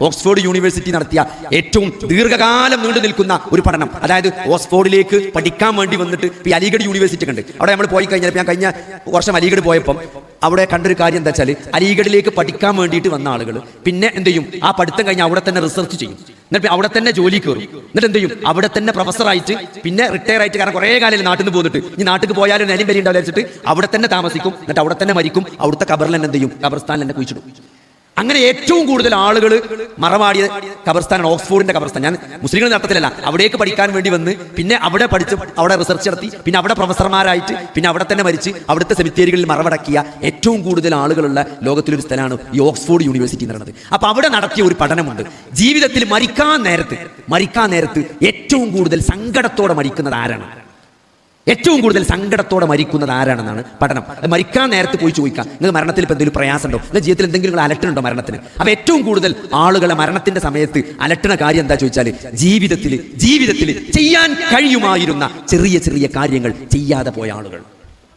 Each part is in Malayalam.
ഓക്സ്ഫോർഡ് യൂണിവേഴ്സിറ്റി നടത്തിയ ഏറ്റവും ദീർഘകാലം നീണ്ടു നിൽക്കുന്ന ഒരു പഠനം. അതായത് ഓക്സ്ഫോർഡിലേക്ക് പഠിക്കാൻ വേണ്ടി വന്നിട്ട് ഈ അലിഗഡ് യൂണിവേഴ്സിറ്റി ഉണ്ട്. അവിടെ നമ്മൾ പോയി കഴിഞ്ഞാൽ ഞാൻ കഴിഞ്ഞ വർഷം അലിഗഡ് പോയപ്പം അവിടെ കണ്ടൊരു കാര്യം എന്താ വെച്ചാൽ, അലിഗഡിലേക്ക് പഠിക്കാൻ വേണ്ടിയിട്ട് വന്ന ആളുകൾ പിന്നെ എന്ത് ചെയ്യും, ആ പഠിത്തം കഴിഞ്ഞ് അവിടെ തന്നെ റിസർച്ച് ചെയ്യും, എന്നിട്ട് അവിടെ തന്നെ ജോലി കയറും, എന്നിട്ട് എന്ത് ചെയ്യും, അവിടെ തന്നെ പ്രൊഫസറായിട്ട് പിന്നെ റിട്ടയർ ആയിട്ട്, കാരണം കുറേ കാലം നാട്ടിൽ നിന്ന് പോന്നിട്ട് ഇനി നാട്ടിൽ പോയാലും നേരം വരെ ഉണ്ടാവില്ല വെച്ചിട്ട് അവിടെ തന്നെ താമസിക്കും, എന്നിട്ട് അവിടെ തന്നെ മരിക്കും, അവിടുത്തെ ഖബറിൽ തന്നെ എന്ത് ചെയ്യും, ഖബർസ്ഥാനിൽ തന്നെ കുഴിച്ചിടും. അങ്ങനെ ഏറ്റവും കൂടുതൽ ആളുകൾ മറമാടിയ ഖബർസ്ഥാനാണ് ഓക്സ്ഫോർഡിന്റെ ഖബർസ്ഥാൻ. ഞാൻ മുസ്ലിങ്ങൾ നടത്തത്തിലല്ല, അവിടേക്ക് പഠിക്കാൻ വേണ്ടി വന്ന് പിന്നെ അവിടെ പഠിച്ച് അവിടെ റിസർച്ച് നടത്തി പിന്നെ അവിടെ പ്രൊഫസർമാരായിട്ട് പിന്നെ അവിടെ തന്നെ മരിച്ച് അവിടുത്തെ സെമിത്തേരികളിൽ മറവടക്കിയ ഏറ്റവും കൂടുതൽ ആളുകളുള്ള ലോകത്തിലൊരു സ്ഥലമാണ് ഈ ഓക്സ്ഫോർഡ് യൂണിവേഴ്സിറ്റി എന്ന് പറയുന്നത്. അപ്പൊ അവിടെ നടത്തിയ ഒരു പഠനമുണ്ട്, ജീവിതത്തിൽ മരിക്കാൻ നേരത്ത് ഏറ്റവും കൂടുതൽ സങ്കടത്തോടെ മരിക്കുന്നത് ആരാണ്, ഏറ്റവും കൂടുതൽ സങ്കടത്തോടെ മരിക്കുന്നത് ആരാണെന്നാണ് പഠനം. മരിക്കാൻ നേരത്ത് പോയി ചോദിക്കാം, നിങ്ങൾ മരണത്തിൽ ഇപ്പം എന്തെങ്കിലും പ്രയാസമുണ്ടോ, നിങ്ങൾ ജീവിതത്തിൽ എന്തെങ്കിലും നിങ്ങൾ അലട്ടുന്നുണ്ടോ മരണത്തിന്. അപ്പോൾ ഏറ്റവും കൂടുതൽ ആളുകളെ മരണത്തിന്റെ സമയത്ത് അലട്ടുന്ന കാര്യം എന്താ ചോദിച്ചാൽ, ജീവിതത്തിൽ ചെയ്യാൻ കഴിയുമായിരുന്ന ചെറിയ ചെറിയ കാര്യങ്ങൾ ചെയ്യാതെ പോയ ആളുകൾ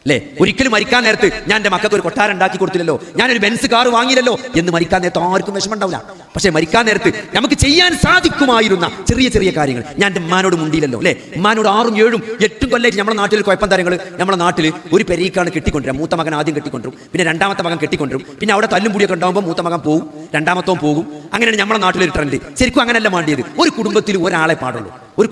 അല്ലേ. ഒരിക്കലും മരിക്കാൻ നേരത്ത് ഞാൻ എൻ്റെ മക്കൾക്ക് ഒരു കൊട്ടാരം ഉണ്ടാക്കി കൊടുത്തില്ലല്ലോ, ഞാനൊരു ബെൻസ് കാർ വാങ്ങിയില്ലല്ലോ എന്ന് മരിക്കാൻ നേരത്ത് ആർക്കും വിഷമം ഉണ്ടാവില്ല. പക്ഷെ മരിക്കാൻ നേരത്ത് നമുക്ക് ചെയ്യാൻ സാധിക്കുമായിരുന്ന ചെറിയ ചെറിയ കാര്യങ്ങൾ, ഞാൻ എൻ്റെ ഉമ്മാനോട് മുണ്ടിയില്ലല്ലോ അല്ലേ, ഉമ്മാനോട് 6, 7, 8 കൊല്ലമായിട്ട് നമ്മുടെ നാട്ടിൽ കുഴപ്പം തരങ്ങൾ, നമ്മുടെ നാട്ടിൽ ഒരു പെരീക്കാണ് കെട്ടിക്കൊണ്ടിരുക, മൂത്ത മകൻ ആദ്യം കെട്ടിക്കൊണ്ടിരും, പിന്നെ രണ്ടാമത്തെ മകൻ കെട്ടിക്കൊണ്ടിരും, പിന്നെ അവിടെ തല്ലും പൊടിയൊക്കെ ഉണ്ടാകുമ്പോൾ മൂത്ത മകൻ പോകും, രണ്ടാമത്തവും പോകും. അങ്ങനെയാണ് നമ്മുടെ നാട്ടിലൊരു ട്രെൻഡ്. ശരിക്കും അങ്ങനെയല്ല വേണ്ടിയത്. ഒരു കുടുംബത്തിൽ ഒരാളെ പാടുള്ളൂ, ഒരു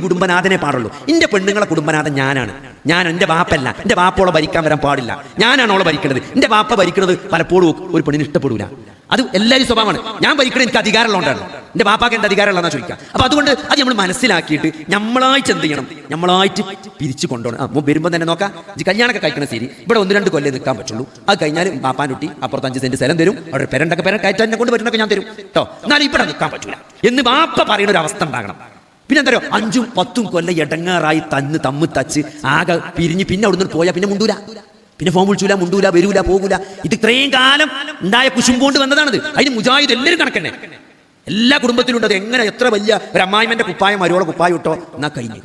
കുടുംബനാഥനെ പാടുള്ളൂ. എൻ്റെ പെണ്ണുങ്ങളെ കുടുംബനാഥൻ ഞാനാണ്, ഞാൻ എൻ്റെ ബാപ്പല്ല, എൻ്റെ ബാപ്പോളെ ഭരിക്കാൻ വരാൻ പാടില്ല, ഞാനാണ് അവളെ ഭരിക്കുന്നത്. എൻ്റെ ബാപ്പ ഭരിക്കുന്നത് പലപ്പോഴും ഒരു പെണ്ണിന് ഇഷ്ടപ്പെടില്ല, അത് എല്ലാവരും സ്വഭാവമാണ്. ഞാൻ ഭരിക്കുന്നത് എനിക്ക് അധികാരമുള്ളതുകൊണ്ടാണ്, എൻ്റെ ബാപ്പാക്ക് എൻ്റെ അധികാരമുള്ളതെന്നാ ചോദിക്കുക. അപ്പൊ അതുകൊണ്ട് അത് നമ്മൾ മനസ്സിലാക്കിയിട്ട് നമ്മളായിട്ട് എന്ത് ചെയ്യണം, നമ്മളായിട്ട് പിരിച്ചു കൊണ്ടുപോകണം. വരുമ്പോൾ തന്നെ നോക്കാം, കല്യാണമൊക്കെ കഴിക്കുന്ന ശരി ഇവിടെ 1-2 കൊല്ലം നിൽക്കാൻ പറ്റുള്ളൂ. അത് കഴിഞ്ഞാൽ ബാപ്പാനുട്ടി അപ്പുറത്ത് 5 സെന്റ് സ്ഥലം തരും, അവിടെ പെരണ്ടൊക്കെ കയറ്റാൻ കൊണ്ട് വരുന്നൊക്കെ ഞാൻ തരും കേട്ടോ, എന്നാലും ഇവിടെ നിൽക്കാൻ പറ്റൂല എന്ന് ബാപ്പ പറയുന്ന ഒരു അവസ്ഥ ഉണ്ടാകണം. പിന്നെ എന്താ പറയുക, 5, 10 കൊല്ലം എടങ്ങാറായി തമ്മ് തച്ച് ആകെ പിരിഞ്ഞ് പിന്നെ അവിടെ നിന്ന് പോയാൽ പിന്നെ മുണ്ടൂല, പിന്നെ ഫോൺ വിളിച്ചൂല, മുണ്ടൂല, വരൂല, പോകൂല. ഇത് ഇത്രയും കാലം ഉണ്ടായ കുശുമ്പോണ്ട് വന്നതാണത്. അതിന് മുജാഹിദ് എല്ലാവരും കണക്കന്നെ, എല്ലാ കുടുംബത്തിലും ഉണ്ട്. അത് എങ്ങനെ എത്ര വലിയ ഒരു അമ്മായിമന്റെ കുപ്പായം മരുവോളെ കുപ്പായം ഇട്ടോ എന്നാ കഴിഞ്ഞ്,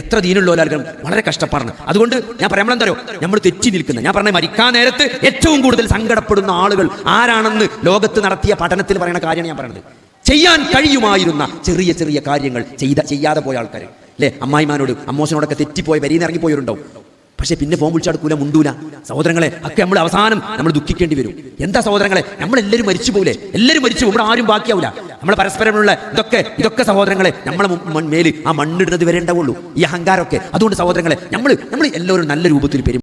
എത്ര ദീനുള്ള ആൾക്കാർ വളരെ കഷ്ടപ്പാടാണ്. അതുകൊണ്ട് ഞാൻ പറയാമെന്തോ, നമ്മൾ തെറ്റി നിൽക്കുന്ന, ഞാൻ പറഞ്ഞ മരിക്കാൻ നേരത്ത് ഏറ്റവും കൂടുതൽ സങ്കടപ്പെടുന്ന ആളുകൾ ആരാണെന്ന് ലോകത്ത് നടത്തിയ പഠനത്തിൽ പറയുന്ന കാര്യമാണ് ഞാൻ പറയുന്നത്. ചെയ്യാൻ കഴിയുമായിരുന്ന ചെറിയ ചെറിയ കാര്യങ്ങൾ ചെയ്യാതെ പോയ ആൾക്കാർ അല്ലേ. അമ്മായിമാനോട് അമ്മോശനോടൊക്കെ തെറ്റിപ്പോയി വരിയിൽ ഇറങ്ങിപ്പോയവരുണ്ടാവും, പക്ഷെ പിന്നെ ഫോൺ വിളിച്ചടുക്കൂല, മുണ്ടൂല. സഹോദരങ്ങളെ ഒക്കെ നമ്മൾ അവസാനം നമ്മൾ ദുഃഖിക്കേണ്ടി വരും. എന്താ സഹോദരങ്ങളെ, നമ്മളെല്ലാവരും മരിച്ചു പോലെ, എല്ലാവരും മരിച്ചു, ഇവിടെ ആരും ബാക്കിയാവില്ല. നമ്മൾ പരസ്പരമുള്ള ഇതൊക്കെ സഹോദരങ്ങളെ നമ്മളെ മേല് ആ മണ്ണിടുന്നത് വരെ ഉണ്ടാവുള്ളൂ ഈ അഹങ്കാരമൊക്കെ. അതുകൊണ്ട് സഹോദരങ്ങളെ നമ്മൾ എല്ലാവരും നല്ല രൂപത്തിൽ പെരും